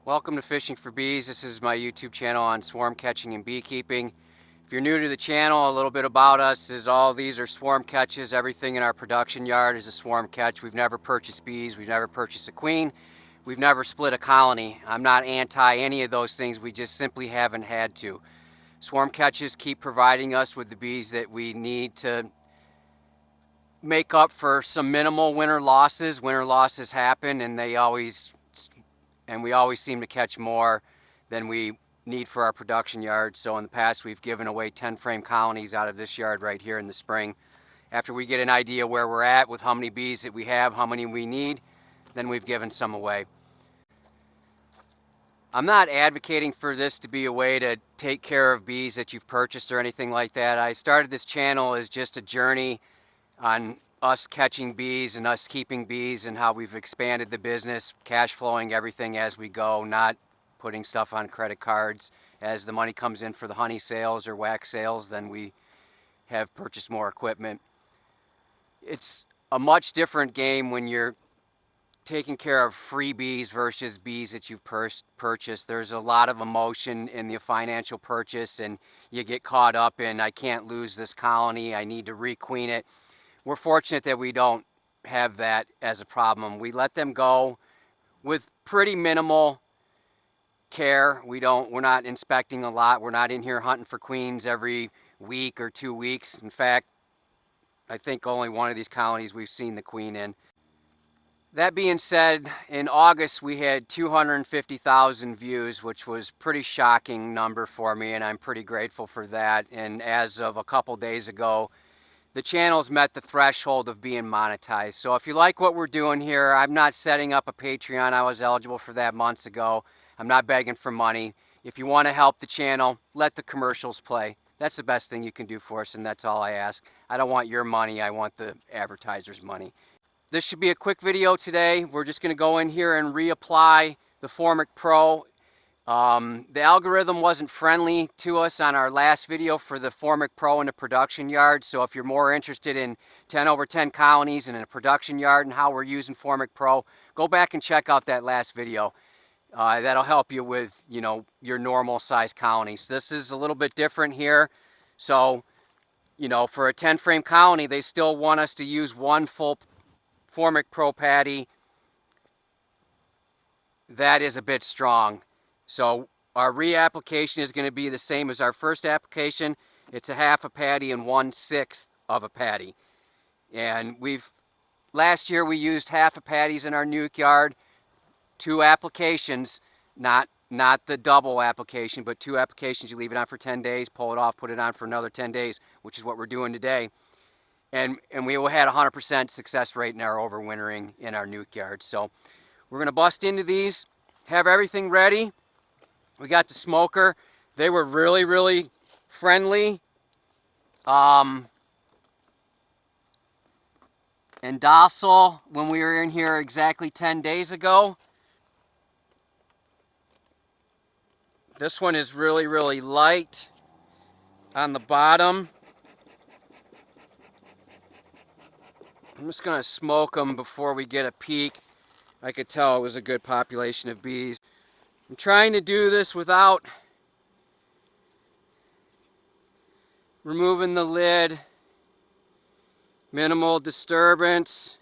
Welcome to Fishing for Bees. This is my YouTube channel on swarm catching and beekeeping. If you're new to the channel, a little bit about us is all these are swarm catches. Everything in our production yard is a swarm catch. We've never purchased bees. We've never purchased a queen. We've never split a colony. I'm not anti any of those things. We just simply haven't had to. Swarm catches keep providing us with the bees that we need to make up for some minimal winter losses. Winter losses happen, and we always seem to catch more than we need for our production yard. So in the past, we've given away 10 frame colonies out of this yard right here in the spring. After we get an idea where we're at with how many bees that we have, how many we need, then we've given some away. I'm not advocating for this to be a way to take care of bees that you've purchased or anything like that. I started this channel as just a journey on us catching bees and us keeping bees and how we've expanded the business, cash flowing everything as we go, not putting stuff on credit cards. As the money comes in for the honey sales or wax sales, then we have purchased more equipment. It's a much different game when you're taking care of free bees versus bees that you've purchased. There's a lot of emotion in the financial purchase, and you get caught up in, I can't lose this colony, I need to requeen it. We're fortunate that we don't have that as a problem. We let them go with pretty minimal care. We're not inspecting a lot. We're not in here hunting for queens every week or 2 weeks. In fact, I think only one of these colonies we've seen the queen in. That being said, in August we had 250,000 views, which was a pretty shocking number for me, and I'm pretty grateful for that. And as of a couple days ago, the channel's met the threshold of being monetized. So if you like what we're doing here, I'm not setting up a Patreon. I was eligible for that months ago. I'm not begging for money. If you want to help the channel, let the commercials play. That's the best thing you can do for us, and that's all I ask. I don't want your money. I want the advertisers' money. This should be a quick video today. We're just going to go in here and reapply the Formic Pro. The algorithm wasn't friendly to us on our last video for the Formic Pro in the production yard. So if you're more interested in 10 over 10 colonies and in a production yard and how we're using Formic Pro, go back and check out that last video. That'll help you with, your normal size colonies. This is a little bit different here. So, for a 10 frame colony, they still want us to use one full Formic Pro patty. That is a bit strong. So our reapplication is going to be the same as our first application. It's a half a patty and 1/6 of a patty. And last year we used half a patties in our nuke yard, 2 applications, not the double application, but 2 applications. You leave it on for 10 days, pull it off, put it on for another 10 days, which is what we're doing today. And we had 100% success rate in our overwintering in our nuke yard. So we're going to bust into these, have everything ready. We got the smoker. They were really, really friendly and docile when we were in here exactly 10 days ago. This one is really, really light on the bottom. I'm just going to smoke them before we get a peek. I could tell it was a good population of bees. I'm trying to do this without removing the lid. Minimal disturbance.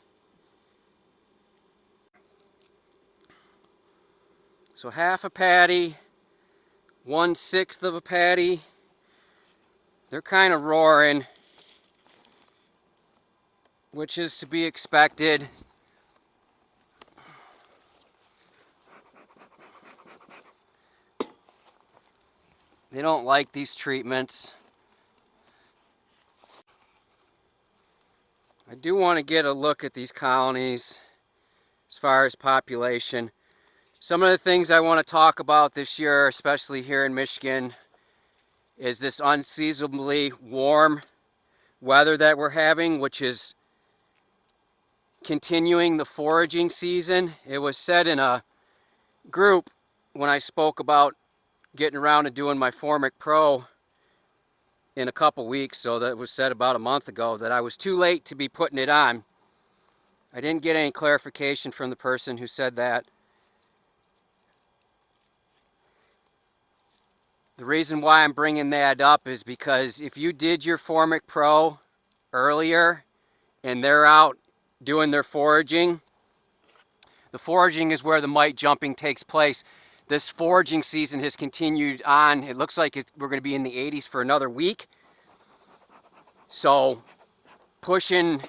So half a patty, 1/6 of a patty. They're kind of roaring, which is to be expected. They don't like these treatments. I do want to get a look at these colonies as far as population. Some of the things I want to talk about this year, especially here in Michigan, is this unseasonably warm weather that we're having, which is continuing the foraging season. It was said in a group when I spoke about getting around to doing my Formic Pro in a couple weeks, so that was said about a month ago, that I was too late to be putting it on. I didn't get any clarification from the person who said that. The reason why I'm bringing that up is because if you did your Formic Pro earlier and they're out doing their foraging, the foraging is where the mite jumping takes place. This foraging season has continued on. It looks like we're going to be in the 80s for another week. So pushing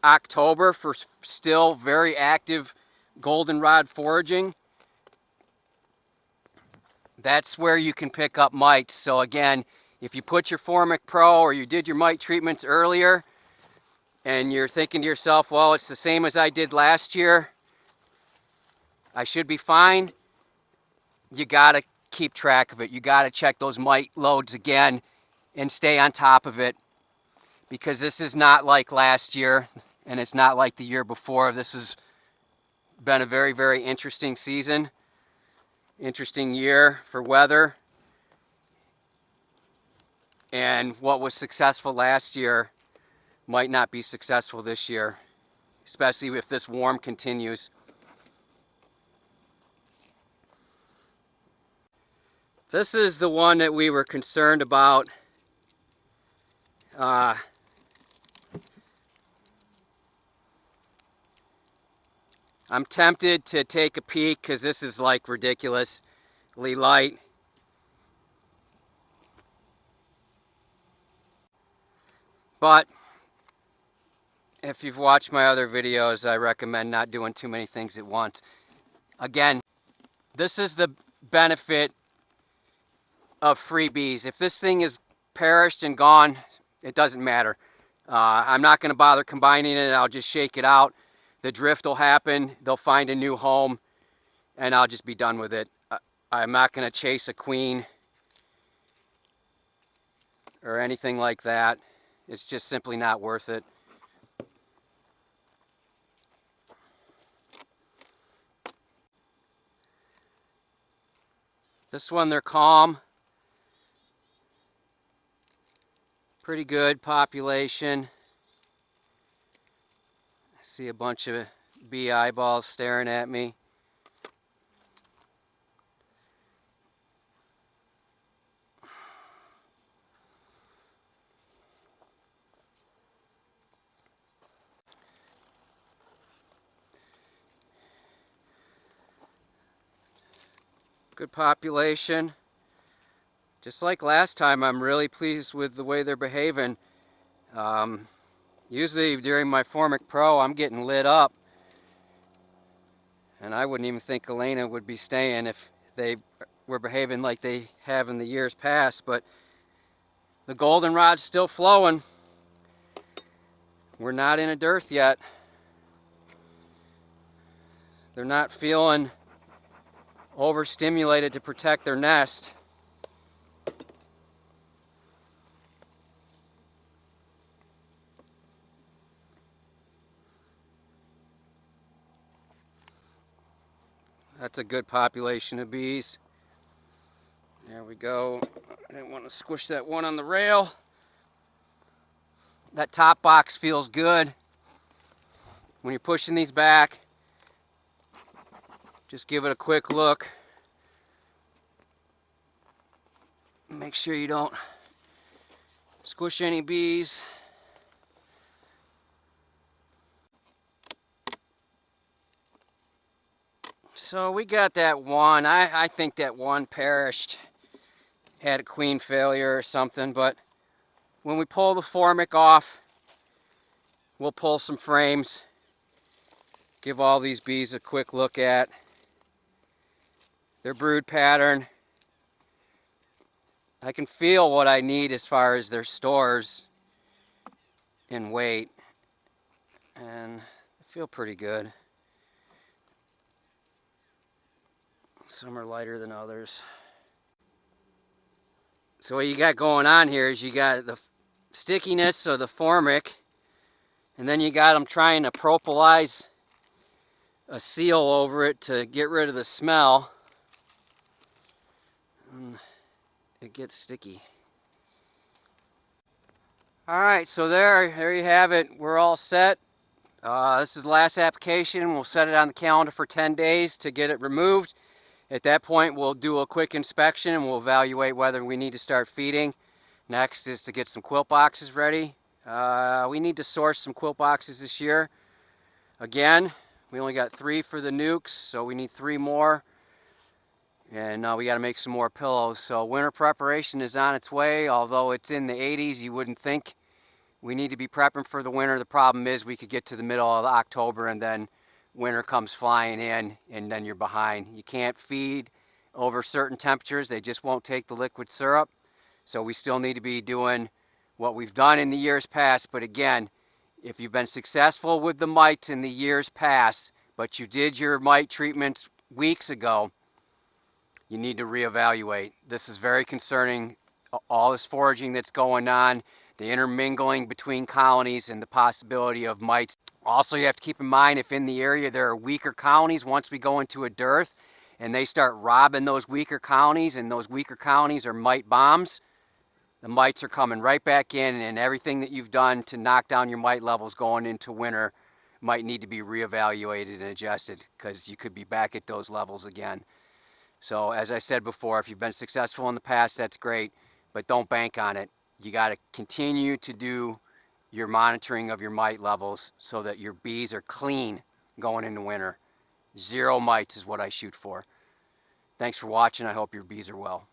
October for still very active goldenrod foraging. That's where you can pick up mites. So again, if you put your Formic Pro or you did your mite treatments earlier and you're thinking to yourself, well, it's the same as I did last year, I should be fine, you gotta keep track of it. You gotta check those mite loads again and stay on top of it, because this is not like last year and it's not like the year before. This has been a very, very interesting season, interesting year for weather. And what was successful last year might not be successful this year, especially if this warm continues. This is the one that we were concerned about. I'm tempted to take a peek because this is like ridiculously light. But if you've watched my other videos, I recommend not doing too many things at once. Again, this is the benefit of freebies. If this thing is perished and gone, it doesn't matter. I'm not going to bother combining it. I'll just shake it out. The drift will happen. They'll find a new home, and I'll just be done with it. I'm not going to chase a queen or anything like that. It's just simply not worth it. This one, they're calm. Pretty good population. I see a bunch of bee eyeballs staring at me. Good population. Just like last time, I'm really pleased with the way they're behaving. Usually during my Formic Pro, I'm getting lit up. And I wouldn't even think Elena would be staying if they were behaving like they have in the years past. But the goldenrod's still flowing. We're not in a dearth yet. They're not feeling overstimulated to protect their nest. That's a good population of bees. There we go. I didn't want to squish that one on the rail. That top box feels good. When you're pushing these back, just give it a quick look. Make sure you don't squish any bees. So we got that one. I think that one perished, had a queen failure or something, but when we pull the Formic off, we'll pull some frames, give all these bees a quick look at their brood pattern. I can feel what I need as far as their stores in weight, and I feel pretty good. Some are lighter than others. So what you got going on here is you got the stickiness of the Formic, and then you got them trying to propolize a seal over it to get rid of the smell. And it gets sticky. Alright, so there you have it. We're all set. This is the last application. We'll set it on the calendar for 10 days to get it removed. At that point, we'll do a quick inspection and we'll evaluate whether we need to start feeding. Next is to get some quilt boxes ready. We need to source some quilt boxes this year. Again, we only got 3 for the nukes, so we need 3 more. And we got to make some more pillows. So winter preparation is on its way. Although it's in the 80s, you wouldn't think we need to be prepping for the winter. The problem is we could get to the middle of October and then winter comes flying in and then you're behind. You can't feed over certain temperatures. They just won't take the liquid syrup. So we still need to be doing what we've done in the years past. But again, if you've been successful with the mites in the years past, but you did your mite treatments weeks ago, you need to reevaluate. This is very concerning. All this foraging that's going on, the intermingling between colonies and the possibility of mites. Also, you have to keep in mind if in the area there are weaker colonies, once we go into a dearth and they start robbing those weaker colonies and those weaker colonies are mite bombs, the mites are coming right back in and everything that you've done to knock down your mite levels going into winter might need to be reevaluated and adjusted because you could be back at those levels again. So as I said before, if you've been successful in the past, that's great, but don't bank on it. You got to continue to do your monitoring of your mite levels so that your bees are clean going into winter. 0 mites is what I shoot for. Thanks for watching. I hope your bees are well.